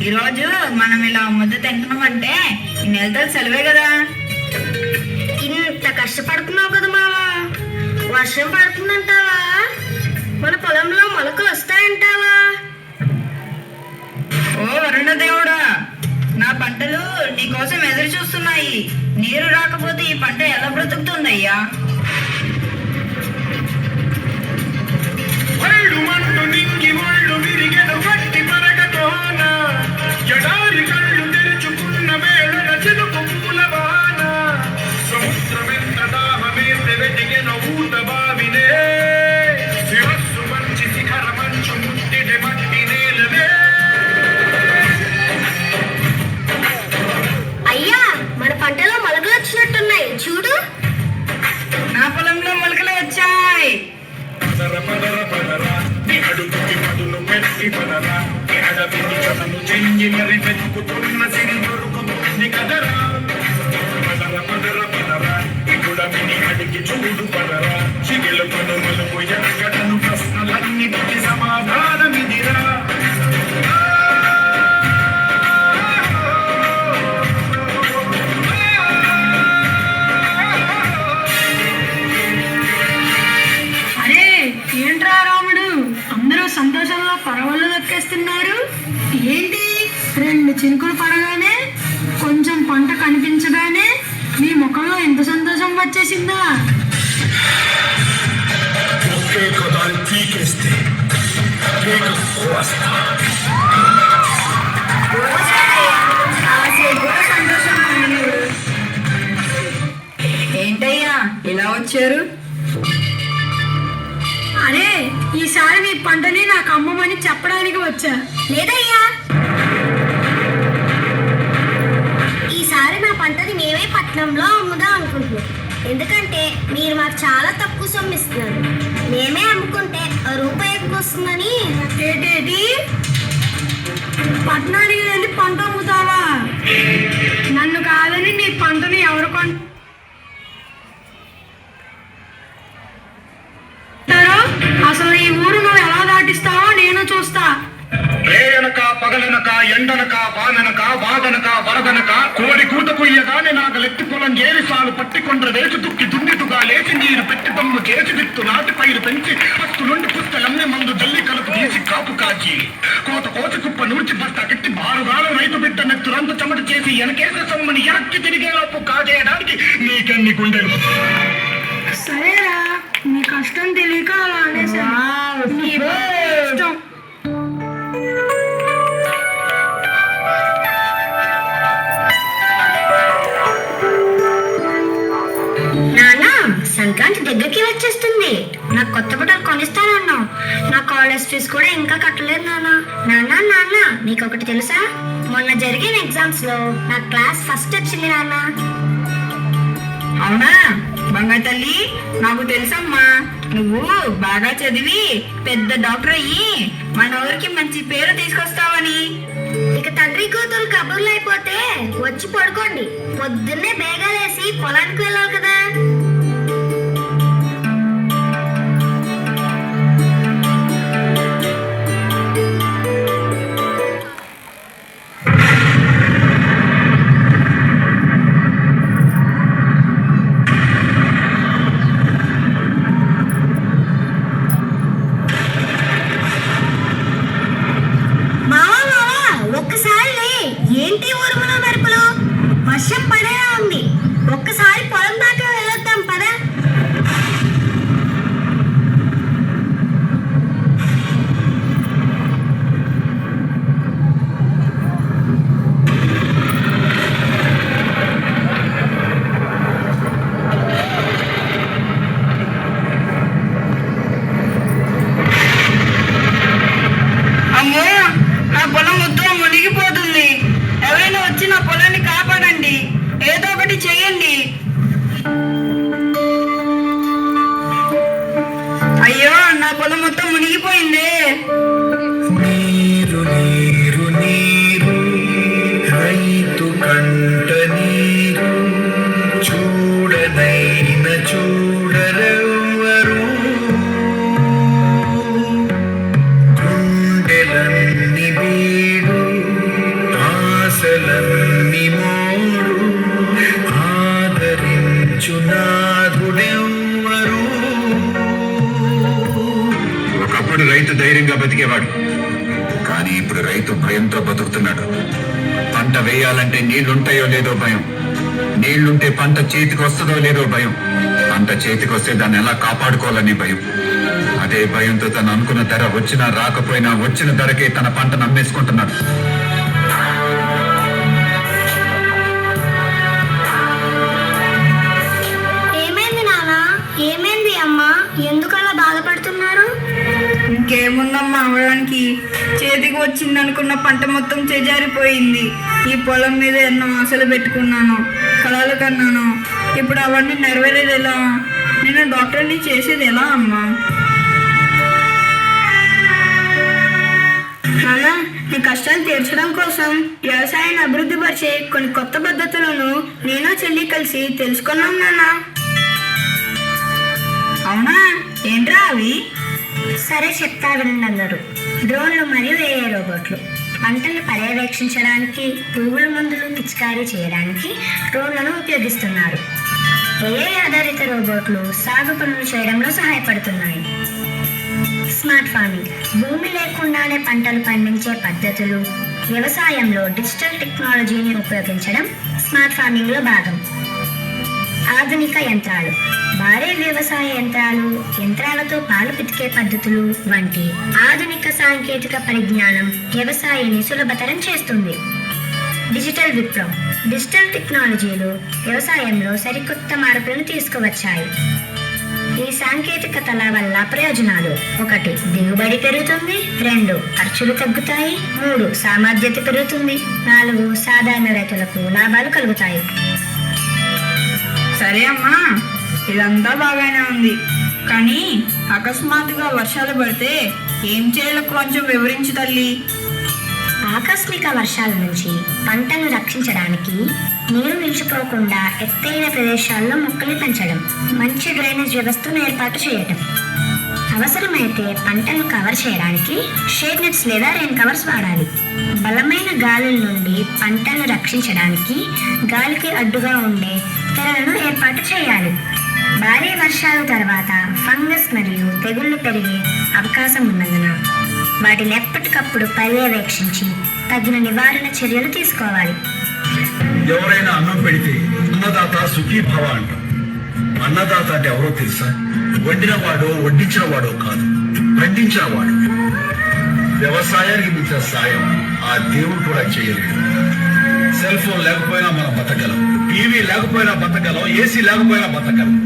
ఈరోజు మనం ఇలా ముద్ద తింటున్నామంటే ఈ నెలతో సెలవే కదా. ఇంత కష్టపడుతున్నావు కదా మావా, వర్షం పడుతుందంటావా? మన పొలంలో మొలకలు వస్తాయంటావా? ఓ వరుణ దేవుడా, నా పంటలు నీకోసం ఎదురు చూస్తున్నాయి. నీరు రాకపోతే ఈ పంట ఎలా బ్రతుకుతుందయ్యా? అయ్యా, మన పంటలో మొలకలు వచ్చినట్టున్నాయి చూడు. నా పొలంలో మొలకలు వచ్చాయి. చూడు పదరా చిగిలు పనుమలు ఎక్కడను ప్రశ్నలన్నిటికీ సమాధానమిదిరా. అరే ఏంట్రా రాముడు, అందరూ సంతోషంలో పరవళ్ళు దక్కేస్తున్నారు. ఏంటి, 2 చినుకులు పడగానే, కొంచెం పంట కనిపించగానే మీ ముఖంలో ఎంత సంతోషం వచ్చేసిందా? ఒకే కదాలు పీకేస్తే ఏంటయ్యా ఇలా వచ్చారు? అరే, ఈసారి మీ పంటని నాకు అమ్మమని చెప్పడానికి వచ్చా. లేదయ్యా, ఈసారి మా పంటని మేమే పట్నంలో అమ్ముదాం అనుకుంటున్నాం. ఎందుకంటే మీరు మాకు చాలా తక్కువ సొమ్ము ఇస్తున్నారు. మేమే అమ్ముకుంటే రూపాయి ఎక్కువ వస్తుందని. ఏంటేటి, పట్టణానికి వెళ్ళి పంట అమ్ముతావా? నన్ను కాదని నీ పంటని ఎవరు కొంటారో? అసలు ఈ ఊరు నువ్వు ఎలా దాటిస్తావో నేను చూస్తా. రేయనక పగలనక ఎండనక వాననక వాదనక వరదనక కోడి కూత కుయ్యగానే నాగలెత్తి పొలం ఏరిసాలు పట్టికొండ్ర వేసి తుక్కి దున్నిటుగా లేచి నీరు పెట్టి తమ్ము చేసి విత్తు నాటి పైరు పెంచి పత్తు నుండి పుస్తలమ్మి మందు జల్లి కలుపు తీసి కాపు కాచి కోత కోతి కుప్ప నూర్చి బస్తా కట్టి బారుగాలం రైతు బిడ్డ నెత్తురంత చెమట చేసి వెనకేసే సొమ్మని ఎనక్కి తిరిగేలోపు కాజేయడానికి నీకెన్ని గుండెలు. సరేరా, నీ కష్టం తెలియక అలా అనేసా. నీ ఇష్టం. నాన్న, సంక్రాంతి దగ్గరికి వచ్చేస్తుంది. నాకు కొత్త బట్టలు కొనిస్తానన్నావు. నా కాలేజ్ ఫీజు కూడా ఇంకా కట్టలేదు నాన్న. నాన్న నాన్న, నీకు ఒకటి తెలుసా? మొన్న జరిగిన ఎగ్జామ్స్ లో నా క్లాస్ ఫస్ట్ వచ్చింది నాన్న. అవునా బంగారు తల్లి, నాకు తెలుసమ్మా. నువ్వు బాగా చదివి పెద్ద డాక్టర్ అయ్యి మన ఊరికి మంచి పేరు తీసుకొస్తావని. ఇక తండ్రి కూతురు కబుర్లు అయిపోతే వచ్చి పడుకోండి. పొద్దున్నే బేగా లేసి పొలానికి వెళ్ళాలి కదా. ఏంటి ఊరుములో మెరుపులు? వర్షం పడేలా ఉంది. ఒక్కసారి పొలం దాకా వెళ్ళొద్దాం పదా. అమ్మో, నా పొలం మొత్తం మునిగిపోతుంది. ఎవరైనా వచ్చి నా పొలాన్ని కాపాడండి. నన్ని మోడు ఆదరించు నాథుడెవ్వరు. ఒకప్పుడు రైతు ధైర్యంగా బతికేవాడు, కానీ ఇప్పుడు రైతు భయంతో బతుకుతున్నాడు. పంట వేయాలంటే నీళ్లుంటాయో లేదో భయం, నీళ్లుంటే పంట చేతికి వస్తుందో లేదో భయం, పంట చేతికి వస్తే దాన్ని ఎలా కాపాడుకోవాలని భయం. అదే భయంతో తను అనుకున్న ధర వచ్చినా రాకపోయినా వచ్చిన ధరకే తన పంటను అమ్మేసుకుంటున్నాడు. ఏమైంది నాన్న? ఏమైంది అమ్మా? ఎందుకు అలా బాధపడుతున్నారు? ఇంకేముందమ్మా అవడానికి, చేతికి వచ్చింది అనుకున్న పంట మొత్తం చేజారిపోయింది. ఈ పొలం మీద ఎన్నో ఆశలు పెట్టుకున్నాను, కళలు కన్నాను. ఇప్పుడు అవన్నీ నెరవేరేది ఎలా? నేను డాక్టర్ని చేసేది ఎలా అమ్మా? నాన్న, నీ కష్టాలు తీర్చడం కోసం వ్యవసాయాన్ని అభివృద్ధి పరిచే కొన్ని కొత్త పద్ధతులను నేను చెల్లి కలిసి తెలుసుకున్నాం నాన్న. అవునా? ఏంట్రా అవి? సరే చెప్తా వినండి అందరూ. డ్రోన్లు మరియు ఏఐ రోబోట్లు. పంటలు పర్యవేక్షించడానికి, పురుగుల మందులు పిచికారీ చేయడానికి డ్రోన్లను ఉపయోగిస్తున్నారు. ఏఐ ఆధారిత రోబోట్లు సాగు పనులు చేయడంలో సహాయపడుతున్నాయి. Smart farming. భూమి లేకుండానే పంటలు పండించే పద్ధతులు. వ్యవసాయంలో డిజిటల్ టెక్నాలజీని ఉపయోగించడం స్మార్ట్ ఫార్మింగ్ లో భాగం. ఆధునిక యంత్రాలు. భారీ వ్యవసాయ యంత్రాలు, యంత్రాలతో పాలు పితికే పద్ధతులు వంటి ఆధునిక సాంకేతిక పరిజ్ఞానం వ్యవసాయాన్ని సులభతరం చేస్తుంది. డిజిటల్ విప్లవం. డిజిటల్ టెక్నాలజీలు వ్యవసాయంలో సరికొత్త మార్పులను తీసుకువచ్చాయి. ఈ సాంకేతికతల వల్ల ప్రయోజనాలు: 1. దిగుబడి పెరుగుతుంది. 2. ఖర్చులు తగ్గుతాయి. 3. సామర్థ్యత పెరుగుతుంది. 4. సాధారణ రైతులకు లాభాలు కలుగుతాయి. సరే అమ్మా, ఇదంతా బాగానే ఉంది, కానీ అకస్మాత్తుగా వర్షాలు పడితే ఏం చేయాలో కొంచెం వివరించు తల్లి. ఆకస్మిక వర్షాల నుంచి పంటను రక్షించడానికి నీరు నిలిచిపోకుండా ఎత్తైన ప్రదేశాల్లో మొక్కలు పెంచడం, మంచి డ్రైనేజ్ వ్యవస్థను ఏర్పాటు చేయటం. అవసరమైతే పంటను కవర్ చేయడానికి షేడ్ నెట్స్ లేదా రెయిన్ కవర్స్ వాడాలి. బలమైన గాలుల నుండి పంటను రక్షించడానికి గాలికి అడ్డుగా ఉండే తెరలను ఏర్పాటు చేయాలి. భారీ వర్షాల తర్వాత ఫంగస్ మరియు తెగుళ్లు పెరిగే అవకాశం ఉన్నందున వాటిని ఎప్పటికప్పుడు పర్యవేక్షించి తగిన నివారణ చర్యలు తీసుకోవాలి. ఎవరైనా అన్నం పెడితే అన్నదాత సుఖీభవ అంటాం. అన్నదాత అంటే ఎవరో తెలుసా? వండినవాడో వడ్డించిన వాడో కాదు, పండించిన వాడు. వ్యవసాయానికి మించిన సాయం ఆ దేవుడు కూడా చేయలేడు. సెల్ ఫోన్ లేకపోయినా మనం బతకగలం, టీవీ లేకపోయినా బతకగలం, ఏసీ లేకపోయినా బతకగలం.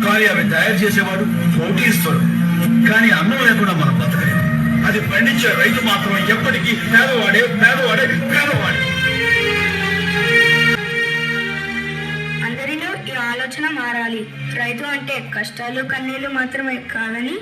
కానీ అవి తయారు చేసేవాడు పోటీస్తాడు. కానీ అన్నం లేకుండా మనం బతకలేం. అది పండించే రైతు మాత్రం ఎప్పటికీ పేదవాడే పేదవాడే పేదవాడే. అందరిలో ఈ ఆలోచన మారాలి. రైతు అంటే కష్టాలు కన్నీళ్లు మాత్రమే కాదని,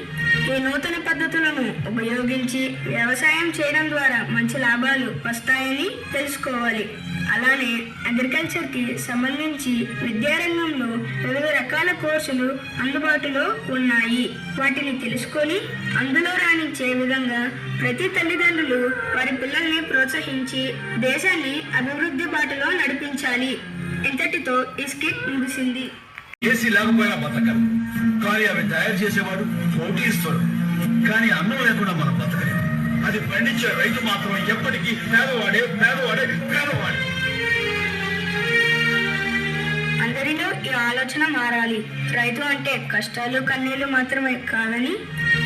ఈ నూతన పద్ధతులను ఉపయోగించి వ్యవసాయం చేయడం ద్వారా మంచి లాభాలు వస్తాయని తెలుసుకోవాలి. అలానే అగ్రికల్చర్ కి సంబంధించి విద్యారంగంలో వివిధ రకాల కోర్సులు అందుబాటులో ఉన్నాయి. వాటిని తెలుసుకొని అందులో రాణించే విధంగా ప్రతి తల్లిదండ్రులు వారి పిల్లల్ని ప్రోత్సహించి దేశాన్ని అభివృద్ధి బాటలో నడిపించాలి. ఇంతటితో ఈ స్కిట్ ముగిసింది. ఏసీ లేకపోయినా బతకగలం, కానీ అవి తయారు చేసేవాడు పోటీస్తాడు. కానీ అన్నం లేకుండా మనం బతకలేం. అది పండించే రైతు మాత్రం ఎప్పటికీ పేదవాడే పేదవాడే పేదవాడే. అందరిలో ఈ ఆలోచన మారాలి. రైతు అంటే కష్టాలు కన్నీళ్లు మాత్రమే కాదని,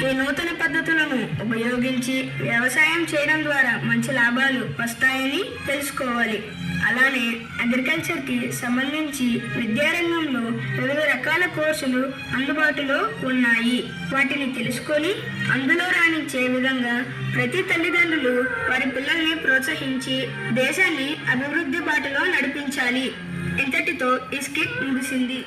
ఈ నూతన పద్ధతులను ఉపయోగించి వ్యవసాయం చేయడం ద్వారా మంచి లాభాలు వస్తాయని తెలుసుకోవాలి. అలానే అగ్రికల్చర్ కి సంబంధించి విద్యారంగంలో వివిధ రకాల కోర్సులు అందుబాటులో ఉన్నాయి. వాటిని తెలుసుకొని అందులో రాణించే విధంగా ప్రతి తల్లిదండ్రులు వారి పిల్లల్ని ప్రోత్సహించి దేశాన్ని అభివృద్ధి బాటలో నడిపించాలి. ఇంతటితో ఈ స్కిట్ ముగిసింది.